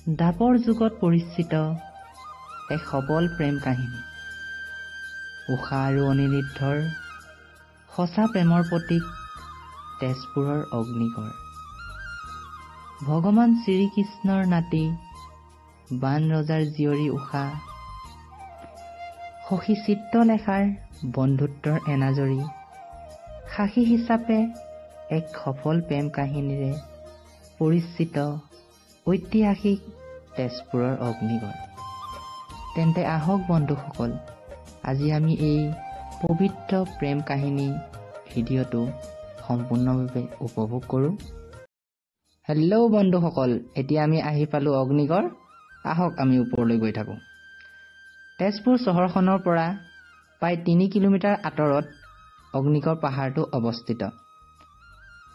দাপৰ যুগত পৰিচিত এক সবল প্ৰেম কাহিনী। উষা আৰু অনিৰুদ্ধৰ সঁচা প্ৰেমৰ প্ৰতীক তেজপুৰৰ অগ্নিগড়। ভগৱান শ্ৰীকৃষ্ণৰ নাতি বান ৰজাৰ জীয়ৰী উষা, সখী চিত্ৰলেখাৰ বন্ধুত্বৰ এনাজৰী, সাক্ষী হিচাপে এক সফল প্ৰেম কাহিনীৰে পৰিচিত ঐতিহাসিক তেজপুৰৰ অগ্নিগড়। তেন্তে আহক বন্ধুসকল, আজি আমি এই পবিত্ৰ প্ৰেম কাহিনী ভিডিঅ'টো সম্পূৰ্ণভাৱে উপভোগ কৰোঁ। হেল্ল' বন্ধুসকল, এতিয়া আমি আহি পালোঁ অগ্নিগড়। আহক আমি ওপৰলৈ গৈ থাকোঁ। তেজপুৰ চহৰখনৰ পৰা প্ৰায় 3 কিলোমিটাৰ আঁতৰত অগ্নিগড় পাহাৰটো অৱস্থিত।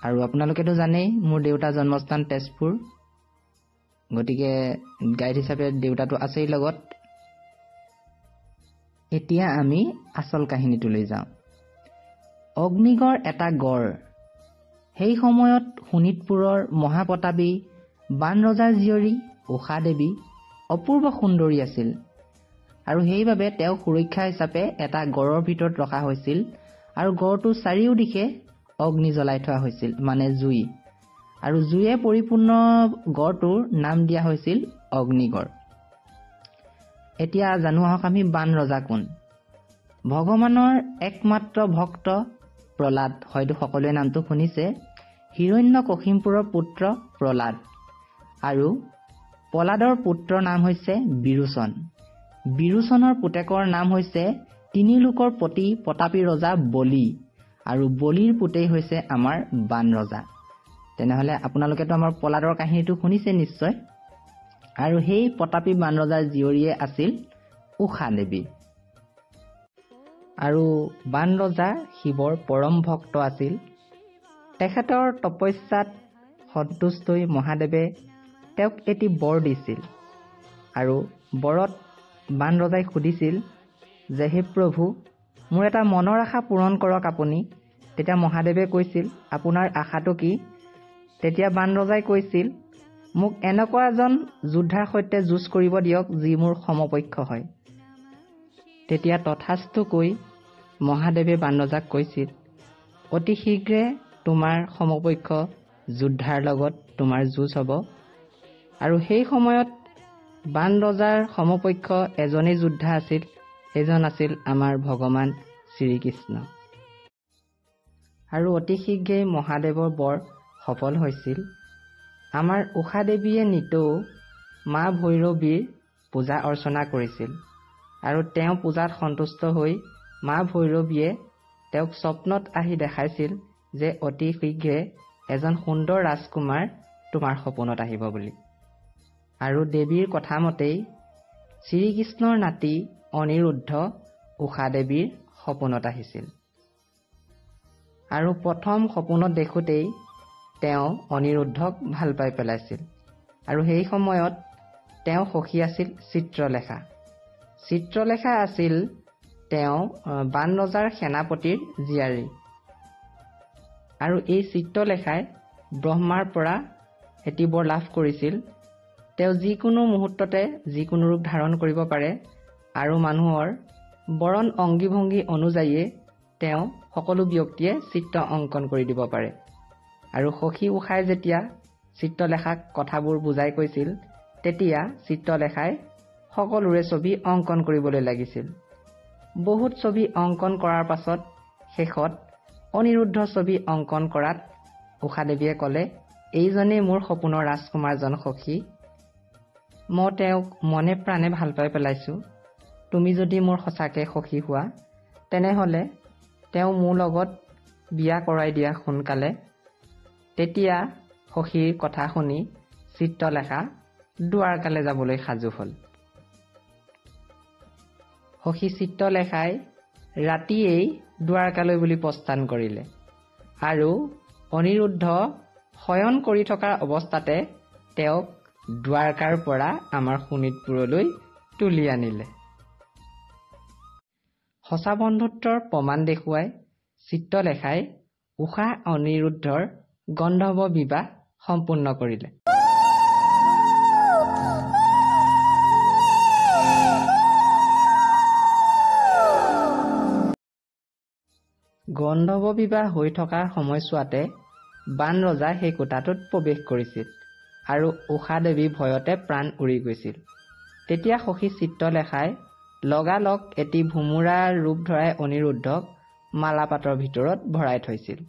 আৰু আপোনালোকেতো জানেই মোৰ দেউতাৰ জন্মস্থান তেজপুৰ, গতিকে গাইড হিচাপে দেউতাটো আছেই লগত। এতিয়া আমি আচল কাহিনীটোলৈ যাওঁ। অগ্নিগড় এটা গড়। সেই সময়ত শোণিতপুৰৰ মহাপ্ৰতাপী বান ৰজাৰ জীয়ৰী উষা দেৱী অপূৰ্ব সুন্দৰী আছিল, আৰু সেইবাবে তেওঁক সুৰক্ষা হিচাপে এটা গড়ৰ ভিতৰত ৰখা হৈছিল, আৰু গড়টোৰ চাৰিওদিশে অগ্নি জ্বলাই থোৱা হৈছিল, মানে জুই। আৰু জুয়ে পৰিপূৰ্ণ গড়টোৰ নাম দিয়া হৈছিল অগ্নিগড়। এতিয়া জানো আহক আমি বান ৰজা কোন। ভগৱানৰ একমাত্ৰ ভক্ত প্ৰহ্লাদ, হয়তো সকলোৱে নামটো শুনিছে। হিৰণ্যকশিপুৰৰ পুত্ৰ প্ৰহ্লাদ, আৰু প্ৰহ্লাদৰ পুত্ৰৰ নাম হৈছে বিৰোচন। বিৰোচনৰ পুতেকৰ নাম হৈছে তিনি লোকৰ প্ৰতাপী ৰজা বলি, আৰু বলিৰ পুতেই হৈছে আমাৰ বান ৰজা। তেনেহ'লে আপোনালোকেতো আমাৰ প্ৰহ্লাদৰ কাহিনীটো শুনিছে নিশ্চয়। আৰু সেই প্ৰতাপী বান ৰজাৰ জীয়ৰীয়ে আছিল উষা দেৱী। আৰু বান ৰজা শিৱৰ পৰম ভক্ত আছিল। তেখেতৰ তপস্যাত সন্তুষ্ট হৈ মহাদেৱে তেওঁক এটি বৰ দিছিল, আৰু বৰত বান ৰজাই সুধিছিল যে হে প্ৰভু, মোৰ এটা মনৰ আশা পূৰণ কৰক আপুনি। তেতিয়া মহাদেৱে কৈছিল, আপোনাৰ আশাটো কি? তেতিয়া বান ৰজাই কৈছিল, মোক এনেকুৱা এজন যোদ্ধাৰ সৈতে যুঁজ কৰিব দিয়ক যি মোৰ সমপক্ষ হয়। তেতিয়া তথাস্তু কৈ মহাদেৱে বান ৰজাক কৈছিল, অতি শীঘ্ৰে তোমাৰ সমপক্ষ যোদ্ধাৰ লগত তোমাৰ যুঁজ হ'ব। আৰু সেই সময়ত বান ৰজাৰ সমপক্ষ এজনেই যোদ্ধা আছিল, সেইজন আছিল আমাৰ ভগৱান শ্ৰীকৃষ্ণ। আৰু অতি শীঘ্ৰেই মহাদেৱৰ বৰ সফল হৈছিল। আমাৰ উষা দেৱীয়ে নিতৌ মা ভৈৰৱীৰ পূজা অৰ্চনা কৰিছিল, আৰু তেওঁ পূজাত সন্তুষ্ট হৈ মা ভৈৰৱীয়ে তেওঁক স্বপ্নত আহি দেখাইছিল যে অতি শীঘ্ৰে এজন সুন্দৰ ৰাজকুমাৰ তোমাৰ সপোনত আহিব বুলি। আৰু দেৱীৰ কথা মতেই শ্ৰীকৃষ্ণৰ নাতি অনিৰুদ্ধ উষা দেৱীৰ সপোনত আহিছিল। আৰু প্ৰথম সপোনত দেখোঁতেই তেওঁ অনিৰুদ্ধক ভাল পাই পেলাইছিল। আৰু সেই সময়ত তেওঁ সখী আছিল চিত্ৰলেখা। চিত্ৰলেখা আছিল তেওঁ বান ৰজাৰ সেনাপতিৰ জীয়াৰী। আৰু এই চিত্ৰলেখাই ব্ৰহ্মাৰ পৰা এটি বৰ লাভ কৰিছিল। তেওঁ যিকোনো মুহূৰ্ততে যিকোনো ৰূপ ধাৰণ কৰিব পাৰে, আৰু মানুহৰ বৰণ অংগী ভংগী অনুযায়ীয়ে তেওঁ সকলো ব্যক্তিয়ে চিত্ৰ অংকন কৰি দিব পাৰে। আৰু সখী উষাই যেতিয়া চিত্ৰলেখাক কথাবোৰ বুজাই কৈছিল, তেতিয়া চিত্ৰলেখাই সকলোৰে ছবি অংকন কৰিবলৈ লাগিছিল। বহুত ছবি অংকন কৰাৰ পাছত শেষত অনিৰুদ্ধ ছবি অংকন কৰাত উষা দেৱীয়ে ক'লে, এইজনেই মোৰ সপোনৰ ৰাজকুমাৰজন সখী। মই তেওঁক মনে প্ৰাণে ভাল পাই পেলাইছোঁ। তুমি যদি মোৰ সঁচাকৈ সখী হোৱা, তেনেহ'লে তেওঁ মোৰ লগত বিয়া কৰাই দিয়া সোনকালে। তেতিয়া সখীৰ কথা শুনি চিত্ৰলেখা দুৱাৰকালৈ যাবলৈ সাজু হ'ল। সখী চিত্ৰলেখাই ৰাতিয়েই দুৱাৰকালৈ বুলি প্ৰস্থান কৰিলে, আৰু অনিৰুদ্ধ শয়ন কৰি থকাৰ অৱস্থাতে তেওঁক দুৱাৰকাৰ পৰা আমাৰ শোণিতপুৰলৈ তুলি আনিলে। সঁচা বন্ধুত্বৰ প্ৰমাণ দেখুৱাই চিত্ৰলেখাই উষা অনিৰুদ্ধৰ গন্ধৰ্ব বিবাহ সম্পূৰ্ণ কৰিলে। বৈধৱ বিবাহ হৈ থকা সময়ছোৱাতে বান ৰজা সেই কোঠাটোত প্ৰৱেশ কৰিছিল আৰু উষা দেৱী ভয়তে প্ৰাণ উৰি গৈছিল। তেতিয়া সখী চিত্ৰলেখাই লগালগ এটি ভোমোৰাৰ ৰূপ ধৰাই অনিৰুদ্ধক মালাপাতৰ ভিতৰত ভৰাই থৈছিল।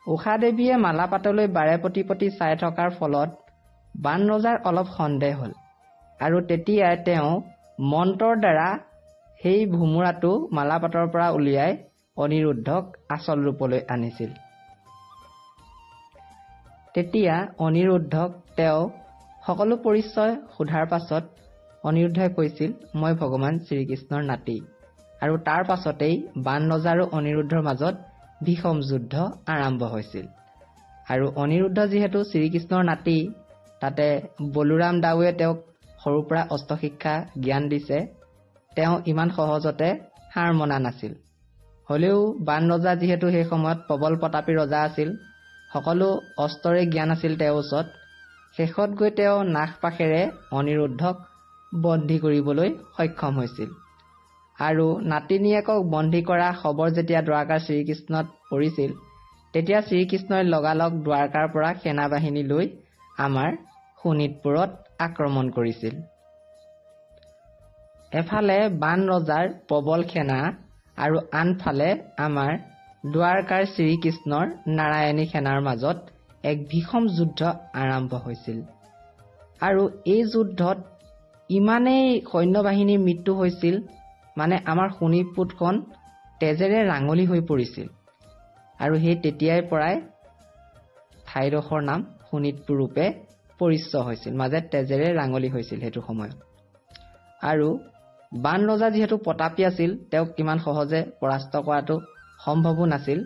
উষা দেৱীয়ে মালাপাতলৈ বাৰে প্ৰতি চাই থকাৰ ফলত বান ৰজাৰ অলপ সন্দেহ হ'ল আৰু তেতিয়াই তেওঁ মন্ত্ৰৰ দ্বাৰা সেই ভোমোৰাটো মালাপাতৰ পৰা উলিয়াই অনিৰুদ্ধক আচল ৰূপলৈ আনিছিল। তেতিয়া অনিৰুদ্ধক তেওঁ সকলো পৰিচয় সোধাৰ পাছত অনিৰুদ্ধই কৈছিল, মই ভগৱান শ্ৰীকৃষ্ণৰ নাতি। আৰু তাৰ পাছতেই বান ৰজা আৰু অনিৰুদ্ধৰ মাজত ভীষণ যুদ্ধ আৰম্ভ হৈছিল। আৰু অনিৰুদ্ধ যিহেতু শ্ৰীকৃষ্ণৰ নাতি, তাতে বলোৰাম দাউৱে তেওঁক সৰুৰ পৰা অস্ত্ৰ শিক্ষা জ্ঞান দিছে, তেওঁ ইমান সহজতে হাৰ মনা নাছিল। হ'লেও বান ৰজা যিহেতু সেই সময়ত প্ৰবল প্ৰতাপী ৰজা আছিল, সকলো অস্ত্ৰৰে জ্ঞান আছিল তেওঁৰ ওচৰত, শেষত গৈ তেওঁ নাগপাশেৰে অনিৰুদ্ধক বন্দী কৰিবলৈ সক্ষম হৈছিল। আৰু নাতিনীয়েকক বন্দী কৰা খবৰ যেতিয়া দ্বাৰকাৰ শ্ৰীকৃষ্ণত পৰিছিল, তেতিয়া শ্ৰীকৃষ্ণই লগালগ দ্বাৰকাৰ পৰা সেনাবাহিনী লৈ আমাৰ শোণিতপুৰত আক্ৰমণ কৰিছিল। এফালে বান ৰজাৰ প্ৰবল সেনা আৰু আনফালে আমাৰ দ্বাৰকাৰ শ্ৰীকৃষ্ণৰ নাৰায়ণী সেনাৰ মাজত এক ভীষণ যুদ্ধ আৰম্ভ হৈছিল। আৰু এই যুদ্ধত ইমানেই সৈন্যবাহিনীৰ মৃত্যু হৈছিল, মানে আমাৰ শোণিতপুৰখন তেজেৰে ৰাঙলী হৈ পৰিছিল। আৰু সেই তেতিয়াৰ পৰাই ঠাইডোখৰ নাম শোণিতপুৰ ৰূপে পৰিচিত হৈছিল, মাজে তেজেৰে ৰাঙলী হৈছিল সেইটো সময়ত। আৰু বান ৰজা যিহেতু প্ৰতাপী আছিল, তেওঁক ইমান সহজে পৰাস্ত কৰাটো সম্ভৱো নাছিল,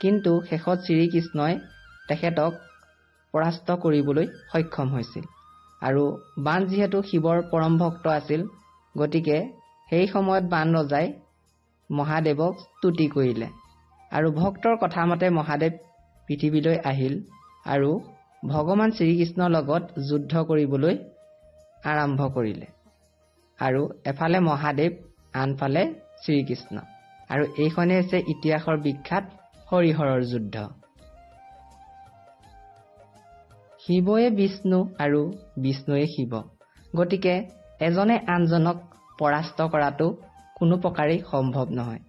কিন্তু শেষত শ্ৰীকৃষ্ণই তেখেতক পৰাস্ত কৰিবলৈ সক্ষম হৈছিল। আৰু বান যিহেতু শিৱৰ পৰম ভক্ত আছিল, গতিকে সেই সময়ত বান ৰজাই মহাদেৱক স্তুতি কৰিলে আৰু ভক্তৰ কথা মতে মহাদেৱ পৃথিৱীলৈ আহিল আৰু ভগৱান শ্ৰীকৃষ্ণৰ লগত যুদ্ধ কৰিবলৈ আৰম্ভ কৰিলে। আৰু এফালে মহাদেৱ, আনফালে শ্ৰীকৃষ্ণ। আৰু এইখনেই হৈছে ইতিহাসৰ বিখ্যাত হৰিহৰৰ যুদ্ধ। শিৱয়ে বিষ্ণু আৰু বিষ্ণুৱে শিৱ, গতিকে এজনে আনজনক পৰাস্ত কৰাটো কোনো প্ৰকাৰেই সম্ভৱ নহয়।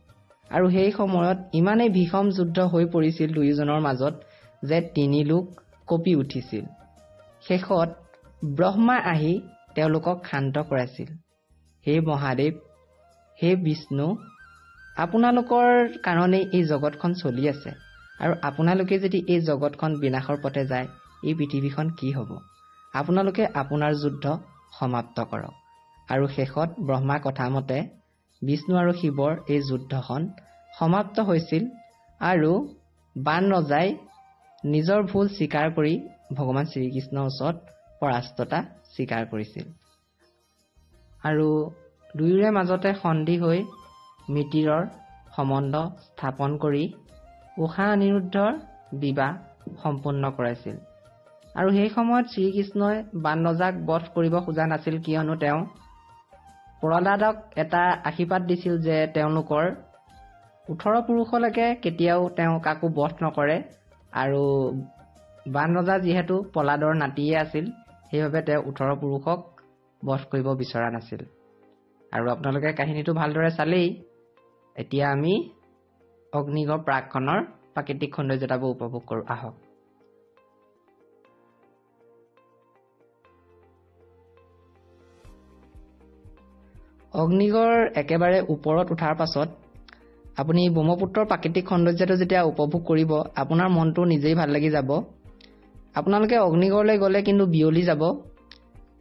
আৰু সেই সময়ত ইমানেই ভীষণ যুদ্ধ হৈ পৰিছিল দুয়োজনৰ মাজত যে তিনি লোক কঁপি উঠিছিল। শেষত ব্ৰহ্মা আহি তেওঁলোকক শান্ত কৰাইছিল। হে মহাদেৱ, হে বিষ্ণু, আপোনালোকৰ কাৰণেই এই জগতখন চলি আছে, আৰু আপোনালোকে যদি এই জগতখন বিনাশৰ পথে যায়, এই পৃথিৱীখন কি হ'ব? আপোনালোকে আপোনাৰ যুদ্ধ সমাপ্ত কৰক। আৰু শেষত ব্ৰহ্মা কথা মতে বিষ্ণু আৰু শিৱৰ এই যুদ্ধখন সমাপ্ত হৈছিল। আৰু বান ৰজাই নিজৰ ভুল স্বীকাৰ কৰি ভগৱান শ্ৰীকৃষ্ণৰ ওচৰত পৰাস্ততা স্বীকাৰ কৰিছিল। আৰু দুয়োৰে মাজতে সন্ধি হৈ মিতিৰৰ সম্বন্ধ স্থাপন কৰি উষা অনিৰুদ্ধৰ বিবাহ সম্পূৰ্ণ কৰাইছিল। আৰু সেই সময়ত শ্ৰীকৃষ্ণই বান ৰজাক বধ কৰিব খোজা নাছিল, কিয়নো তেওঁ প্ৰহ্লাদক এটা আশীৰ্বাদ দিছিল যে তেওঁলোকৰ 18 পুৰুষলৈকে কেতিয়াও তেওঁ কাকো বধ নকৰে। আৰু বান ৰজা যিহেতু প্ৰহ্লাদৰ নাতিয়ে আছিল, সেইবাবে তেওঁ 18 পুৰুষক বধ কৰিব বিচৰা নাছিল। আৰু আপোনালোকে কাহিনীটো ভালদৰে চালেই। এতিয়া আমি অগ্নিগড় প্ৰাকখনৰ প্ৰাকৃতিক সৌন্দৰ্যতাবোৰ উপভোগ কৰোঁ, আহক। অগ্নিগড় একেবাৰে ওপৰত উঠাৰ পাছত আপুনি ব্ৰহ্মপুত্ৰৰ প্ৰাকৃতিক সৌন্দৰ্যটো যেতিয়া উপভোগ কৰিব, আপোনাৰ মনটো নিজেই ভাল লাগি যাব। আপোনালোকে অগ্নিগড়লৈ গ'লে কিন্তু বিয়লি যাব,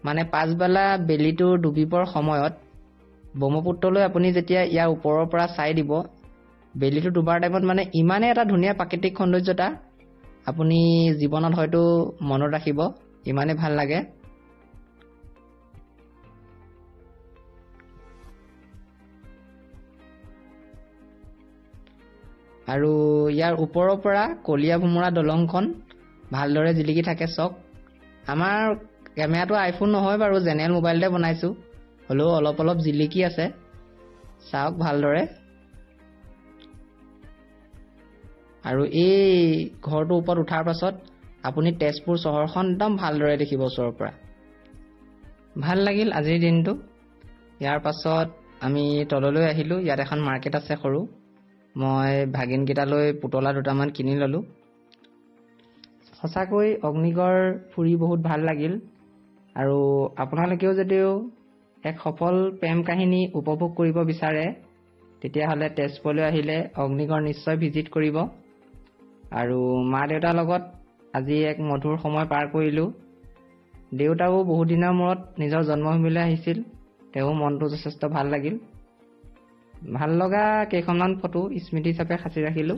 মানে পাছবেলা বেলিটো ডুবিবৰ সময়ত ব্ৰহ্মপুত্ৰলৈ আপুনি যেতিয়া ইয়াৰ ওপৰৰ পৰা চাই দিব, বেলিটো ডুবাৰ টাইমত মানে ইমানেই এটা ধুনীয়া প্ৰাকৃতিক সৌন্দৰ্যতা আপুনি জীৱনত হয়তো মনত ৰাখিব, ইমানেই ভাল লাগে। আৰু ইয়াৰ ওপৰৰ পৰা কলীয়া ভোমোৰা দলংখন ভালদৰে জিলিকি থাকে। চাওক, আমাৰ কেমেৰাটো আইফোন নহয় বাৰু, জেনেৰেল মোবাইলতে বনাইছোঁ, হ'লেও অলপ অলপ জিলিকি আছে, চাওক ভালদৰে। আৰু এই ঘৰটোৰ ওপৰত উঠাৰ পাছত আপুনি তেজপুৰ চহৰখন একদম ভালদৰে দেখিব ওচৰৰ পৰা। ভাল লাগিল আজিৰ দিনটো। ইয়াৰ পাছত আমি তললৈ আহিলোঁ। ইয়াত এখন মাৰ্কেট আছে সৰু। মই ভাগিনকেইটালৈ পুতলা দুটামান কিনি ল'লোঁ। সঁচাকৈ অগ্নিগড় ফুৰি বহুত ভাল লাগিল। আৰু আপোনালোকেও যদিও এক সফল প্ৰেম কাহিনী উপভোগ কৰিব বিচাৰে তেতিয়াহ'লে তেজপুৰলৈ আহিলে অগ্নিগড় নিশ্চয় ভিজিট কৰিব। আৰু মা দেউতাৰ লগত আজি এক মধুৰ সময় পাৰ কৰিলোঁ। দেউতাও বহুত দিনৰ মূৰত নিজৰ জন্মভূমিলৈ আহিছিল। তেওঁ মনটো যথেষ্ট ভাল লাগিল। ভাল লগা কেইখনমান ফটো স্মৃতি হিচাপে সাঁচি ৰাখিলোঁ।